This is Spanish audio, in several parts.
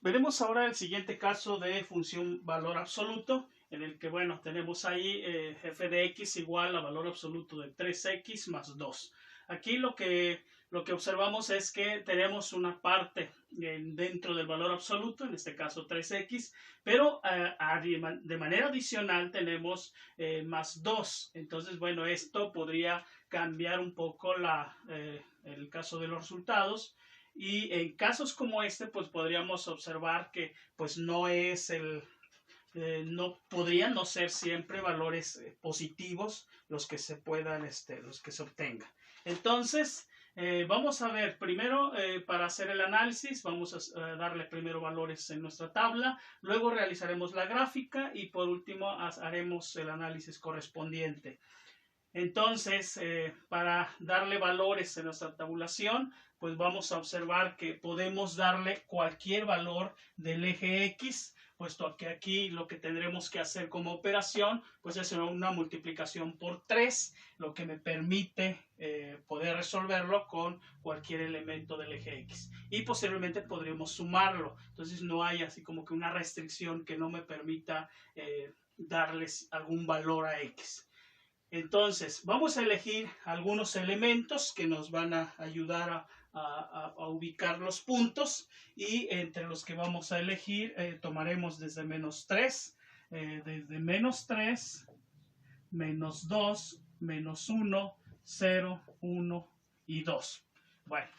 Veremos ahora el siguiente caso de función valor absoluto, en el que, bueno, tenemos ahí f de x igual a valor absoluto de 3x más 2. Aquí lo que observamos es que tenemos una parte dentro del valor absoluto, en este caso 3x, pero de manera adicional tenemos más 2. Entonces, bueno, esto podría cambiar un poco el caso de los resultados. Y en casos como este, pues podríamos observar que pues no es no podrían no ser siempre valores positivos los que se puedan, los que se obtengan. Entonces, vamos a ver primero para hacer el análisis, vamos a darle primero valores en nuestra tabla, luego realizaremos la gráfica y por último haremos el análisis correspondiente. Entonces, para darle valores en nuestra tabulación, pues vamos a observar que podemos darle cualquier valor del eje X, puesto que aquí lo que tendremos que hacer como operación, pues es una multiplicación por 3, lo que me permite poder resolverlo con cualquier elemento del eje X. Y posiblemente podremos sumarlo, entonces no hay así como que una restricción que no me permita darles algún valor a X. Entonces, vamos a elegir algunos elementos que nos van a ayudar a ubicar los puntos, y entre los que vamos a elegir tomaremos desde menos 3, desde menos 3, menos 2, menos 1, 0, 1 y 2. Bueno,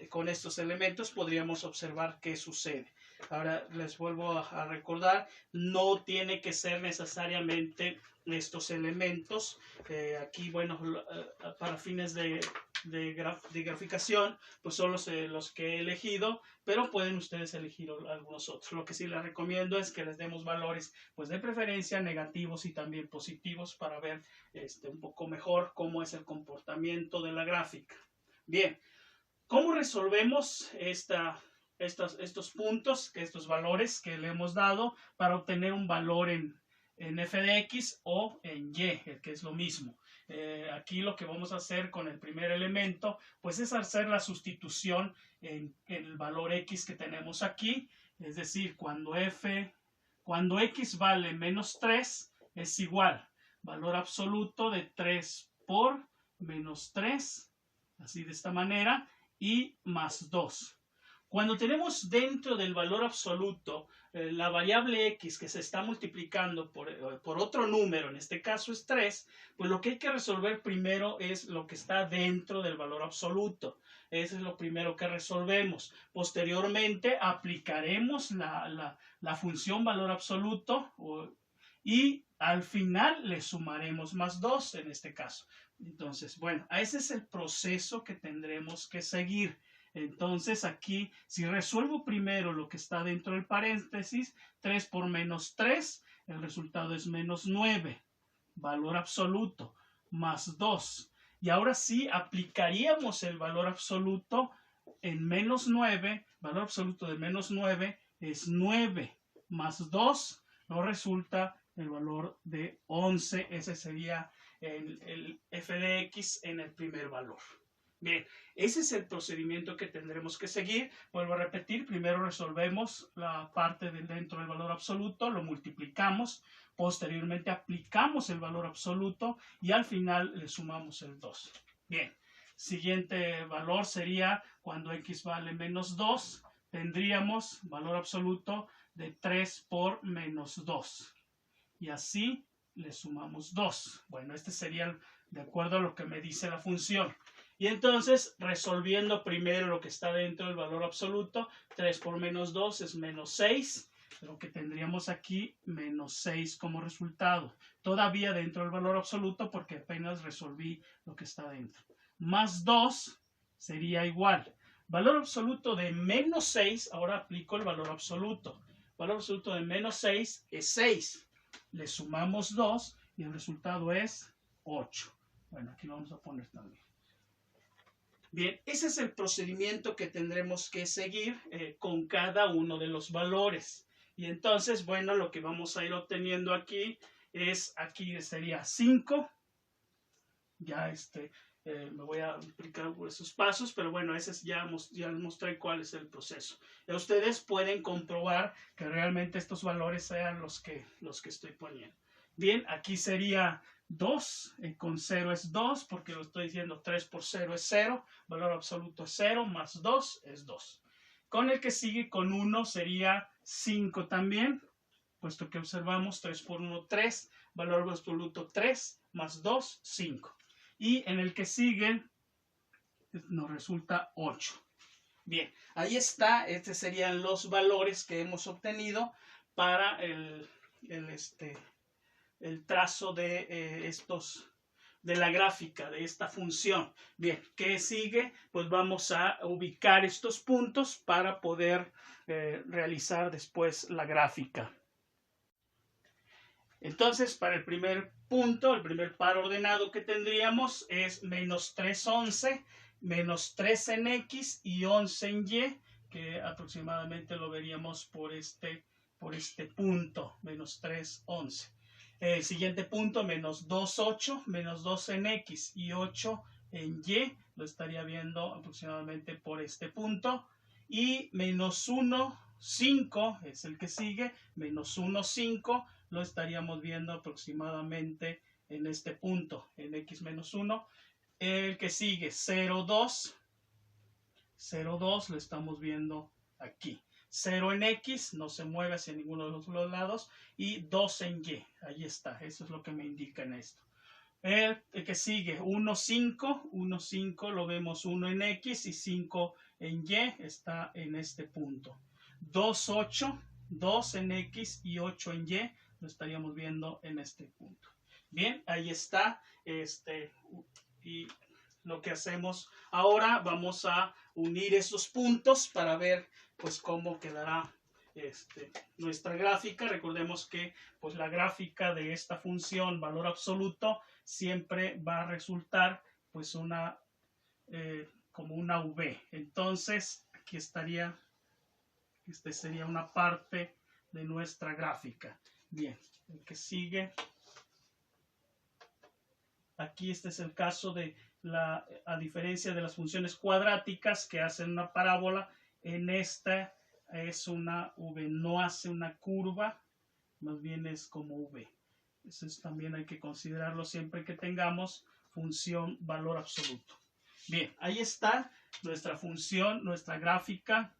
con estos elementos podríamos observar qué sucede. Ahora les vuelvo a recordar, no tiene que ser necesariamente estos elementos. Aquí, bueno, para fines de graficación, pues son los que he elegido, pero pueden ustedes elegir algunos otros. Lo que sí les recomiendo es que les demos valores, pues de preferencia negativos y también positivos, para ver un poco mejor cómo es el comportamiento de la gráfica. Bien, ¿cómo resolvemos estos puntos, estos valores que le hemos dado para obtener un valor en f de x o en y, que es lo mismo? Aquí lo que vamos a hacer con el primer elemento, pues es hacer la sustitución en el valor x que tenemos aquí, es decir, cuando x vale menos 3 es igual valor absoluto de 3 por menos 3, así de esta manera, y más 2. Cuando tenemos dentro del valor absoluto la variable x que se está multiplicando por otro número, en este caso es 3, pues lo que hay que resolver primero es lo que está dentro del valor absoluto. Eso es lo primero que resolvemos. Posteriormente aplicaremos la función valor absoluto y al final le sumaremos más 2 en este caso. Entonces, bueno, ese es el proceso que tendremos que seguir. Entonces aquí, si resuelvo primero lo que está dentro del paréntesis, 3 por menos 3, el resultado es menos 9, valor absoluto, más 2. Y ahora sí aplicaríamos el valor absoluto en menos 9, valor absoluto de menos 9 es 9, más 2 nos resulta el valor de 11, ese sería el f de x en el primer valor. Bien, ese es el procedimiento que tendremos que seguir. Vuelvo a repetir, primero resolvemos la parte dentro del valor absoluto, lo multiplicamos, posteriormente aplicamos el valor absoluto y al final le sumamos el 2. Bien, siguiente valor sería cuando x vale menos 2, tendríamos valor absoluto de 3 por menos 2. Y así le sumamos 2. Bueno, este sería de acuerdo a lo que me dice la función. Y entonces, resolviendo primero lo que está dentro del valor absoluto, 3 por menos 2 es menos 6. Lo que tendríamos aquí, menos 6 como resultado. Todavía dentro del valor absoluto porque apenas resolví lo que está dentro. Más 2 sería igual. Valor absoluto de menos 6, ahora aplico el valor absoluto. Valor absoluto de menos 6 es 6. Le sumamos 2 y el resultado es 8. Bueno, aquí lo vamos a poner también. Bien, ese es el procedimiento que tendremos que seguir con cada uno de los valores. Y entonces, bueno, lo que vamos a ir obteniendo aquí es, aquí sería 5. Ya me voy a explicar por esos pasos, pero bueno, ese ya les mostré cuál es el proceso. Ya ustedes pueden comprobar que realmente estos valores sean los que estoy poniendo. Bien, aquí sería 2, con 0 es 2, porque lo estoy diciendo 3 por 0 es 0, valor absoluto es 0, más 2 es 2. Con el que sigue, con 1, sería 5 también, puesto que observamos 3 por 1, 3, valor absoluto 3, más 2, 5. Y en el que sigue nos resulta 8. Bien, ahí está, estos serían los valores que hemos obtenido para el trazo de de la gráfica de esta función. Bien, ¿qué sigue? Pues vamos a ubicar estos puntos para poder realizar después la gráfica. Entonces, para el primer punto, el primer par ordenado que tendríamos es menos 3, 11, menos 3 en X y 11 en Y, que aproximadamente lo veríamos por este punto, menos 3, 11. El siguiente punto, menos 2, 8, menos 2 en X y 8 en Y, lo estaría viendo aproximadamente por este punto. Y menos 1, 5 es el que sigue, menos 1, 5, lo estaríamos viendo aproximadamente en este punto, en X menos 1. El que sigue, 0, 2, 0, 2, lo estamos viendo aquí. 0 en X, no se mueve hacia ninguno de los dos lados, y 2 en Y, ahí está, eso es lo que me indica en esto. El que sigue, 1, 5, 1, 5, lo vemos 1 en X y 5 en Y, está en este punto. 2, 8, 2 en X y 8 en Y, lo estaríamos viendo en este punto. Bien, ahí está, y lo que hacemos ahora, vamos a unir esos puntos para ver pues cómo quedará nuestra gráfica. Recordemos que pues la gráfica de esta función valor absoluto siempre va a resultar pues como una V. Entonces aquí estaría, sería una parte de nuestra gráfica. Bien, el que sigue, aquí este es el caso de a diferencia de las funciones cuadráticas que hacen una parábola, en esta es una V, no hace una curva, más bien es como V. Eso también hay que considerarlo siempre que tengamos función valor absoluto. Bien, ahí está nuestra función, nuestra gráfica,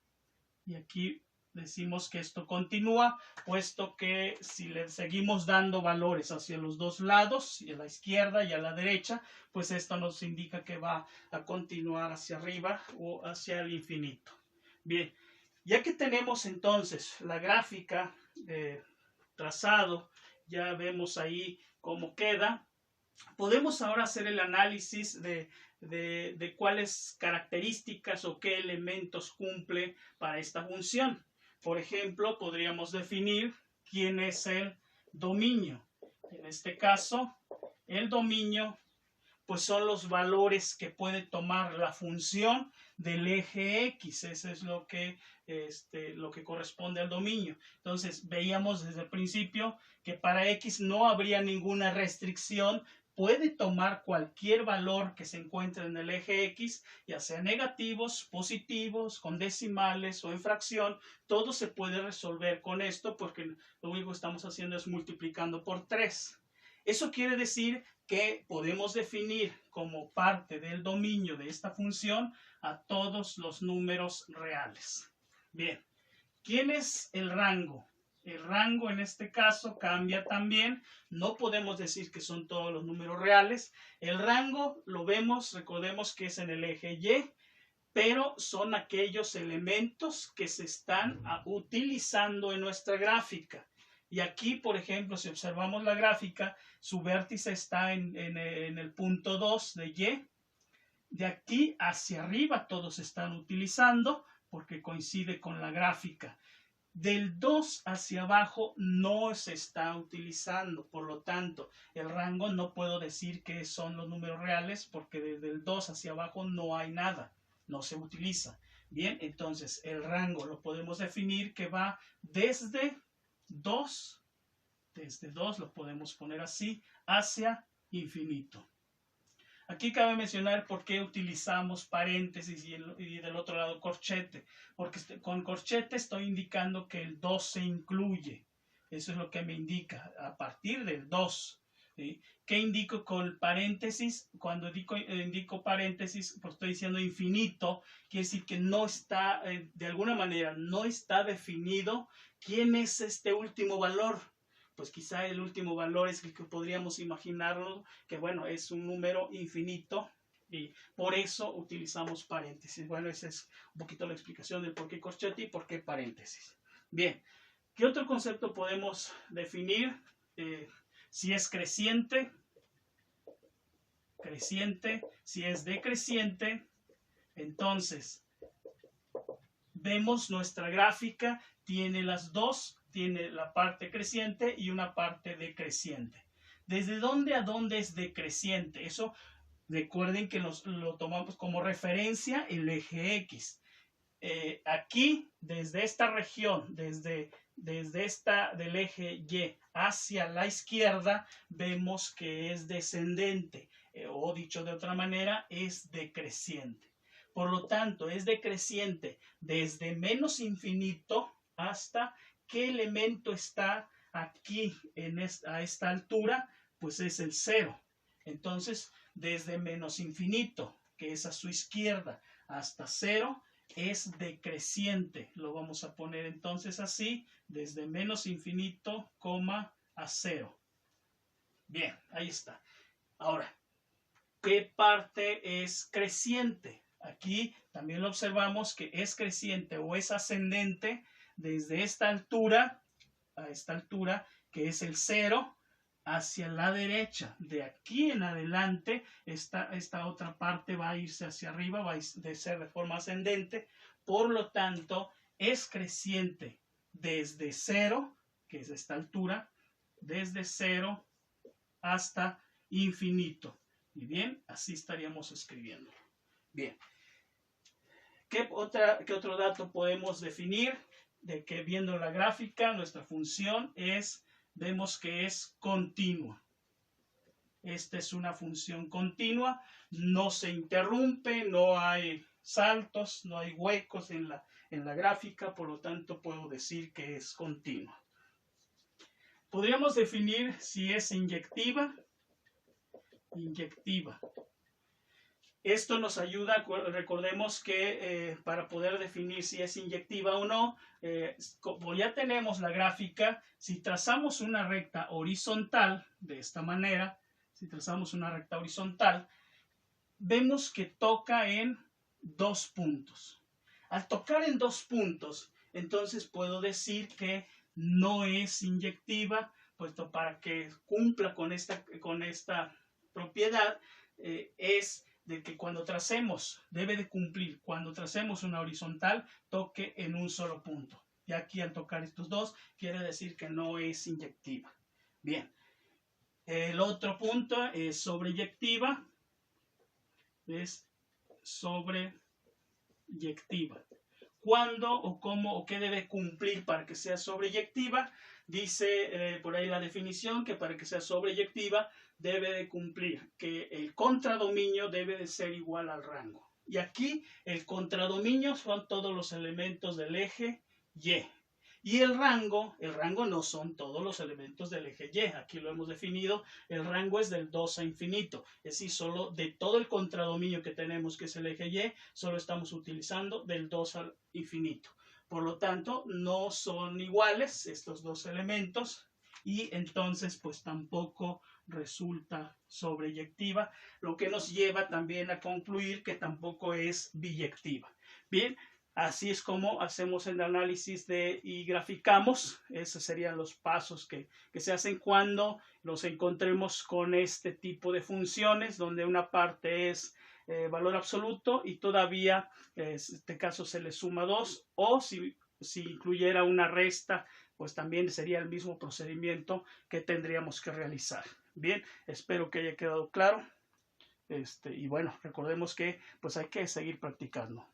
y aquí decimos que esto continúa, puesto que si le seguimos dando valores hacia los dos lados, a la izquierda y a la derecha, pues esto nos indica que va a continuar hacia arriba o hacia el infinito. Bien, ya que tenemos entonces la gráfica trazado, ya vemos ahí cómo queda, podemos ahora hacer el análisis de cuáles características o qué elementos cumple para esta función. Por ejemplo, podríamos definir quién es el dominio. En este caso, el dominio pues son los valores que puede tomar la función del eje X. Eso es lo que corresponde al dominio. Entonces, veíamos desde el principio que para X no habría ninguna restricción. Puede tomar cualquier valor que se encuentre en el eje X, ya sea negativos, positivos, con decimales o en fracción. Todo se puede resolver con esto porque lo único que estamos haciendo es multiplicando por 3. Eso quiere decir que podemos definir como parte del dominio de esta función a todos los números reales. Bien, ¿quién es el rango? El rango en este caso cambia también. No podemos decir que son todos los números reales. El rango lo vemos, recordemos que es en el eje Y, pero son aquellos elementos que se están utilizando en nuestra gráfica. Y aquí, por ejemplo, si observamos la gráfica, su vértice está en el punto 2 de Y. De aquí hacia arriba todos se están utilizando porque coincide con la gráfica. Del 2 hacia abajo no se está utilizando, por lo tanto, el rango no puedo decir que son los números reales porque desde el 2 hacia abajo no hay nada, no se utiliza. Bien, entonces el rango lo podemos definir que va desde 2, lo podemos poner así, hacia infinito. Aquí cabe mencionar por qué utilizamos paréntesis y del otro lado corchete, porque con corchete estoy indicando que el 2 se incluye. Eso es lo que me indica, a partir del 2. ¿Sí? ¿Qué indico con paréntesis? Cuando indico paréntesis, pues estoy diciendo infinito, quiere decir que no está, de alguna manera, no está definido quién es este último valor. Pues quizá el último valor es el que podríamos imaginarlo, que bueno, es un número infinito y por eso utilizamos paréntesis. Bueno, esa es un poquito la explicación del por qué corchete y por qué paréntesis. Bien, ¿qué otro concepto podemos definir? Si es creciente, si es decreciente, entonces vemos nuestra gráfica, tiene las dos, tiene la parte creciente y una parte decreciente. ¿Desde dónde a dónde es decreciente? Eso recuerden que lo tomamos como referencia el eje X. Aquí, desde esta región, desde esta del eje Y hacia la izquierda, vemos que es descendente, o dicho de otra manera, es decreciente. Por lo tanto, es decreciente desde menos infinito hasta qué elemento está aquí a esta altura, pues es el 0. Entonces, desde menos infinito, que es a su izquierda, hasta 0, es decreciente. Lo vamos a poner entonces así, desde menos infinito, a 0. Bien, ahí está. Ahora, ¿qué parte es creciente? Aquí también lo observamos que es creciente o es ascendente desde esta altura a esta altura, que es el 0, hacia la derecha. De aquí en adelante, esta otra parte va a irse hacia arriba, va a ser de forma ascendente. Por lo tanto, es creciente desde 0, que es esta altura, desde 0 hasta infinito. Y bien, así estaríamos escribiendo. Bien. ¿Qué otro dato podemos definir? De que viendo la gráfica, nuestra función vemos que es continua. Esta es una función continua, no se interrumpe, no hay saltos, no hay huecos en la gráfica, por lo tanto puedo decir que es continua. Podríamos definir si es inyectiva. Esto nos ayuda, recordemos que para poder definir si es inyectiva o no, como ya tenemos la gráfica, si trazamos una recta horizontal, de esta manera, si trazamos una recta horizontal, vemos que toca en 2 puntos. Al tocar en 2 puntos, entonces puedo decir que no es inyectiva, puesto para que cumpla con esta propiedad, es de que cuando tracemos, debe de cumplir, cuando tracemos una horizontal, toque en un solo punto. Y aquí al tocar estos dos, quiere decir que no es inyectiva. Bien. El otro punto es sobreyectiva. Es sobreyectiva. ¿Cuándo o cómo o qué debe cumplir para que sea sobreyectiva? Dice por ahí la definición que para que sea sobreyectiva debe de cumplir que el contradominio debe de ser igual al rango. Y aquí el contradominio son todos los elementos del eje Y. Y el rango no son todos los elementos del eje Y. Aquí lo hemos definido. El rango es del 2 a infinito. Es decir, solo de todo el contradominio que tenemos, que es el eje Y, solo estamos utilizando del 2 al infinito. Por lo tanto, no son iguales estos dos elementos y entonces pues tampoco resulta sobreyectiva, lo que nos lleva también a concluir que tampoco es biyectiva. Bien, así es como hacemos el análisis y graficamos. Esos serían los pasos que se hacen cuando nos encontremos con este tipo de funciones, donde una parte es valor absoluto y todavía en este caso se le suma 2, o si incluyera una resta, pues también sería el mismo procedimiento que tendríamos que realizar. Bien, espero que haya quedado claro. Y bueno, recordemos que pues hay que seguir practicando.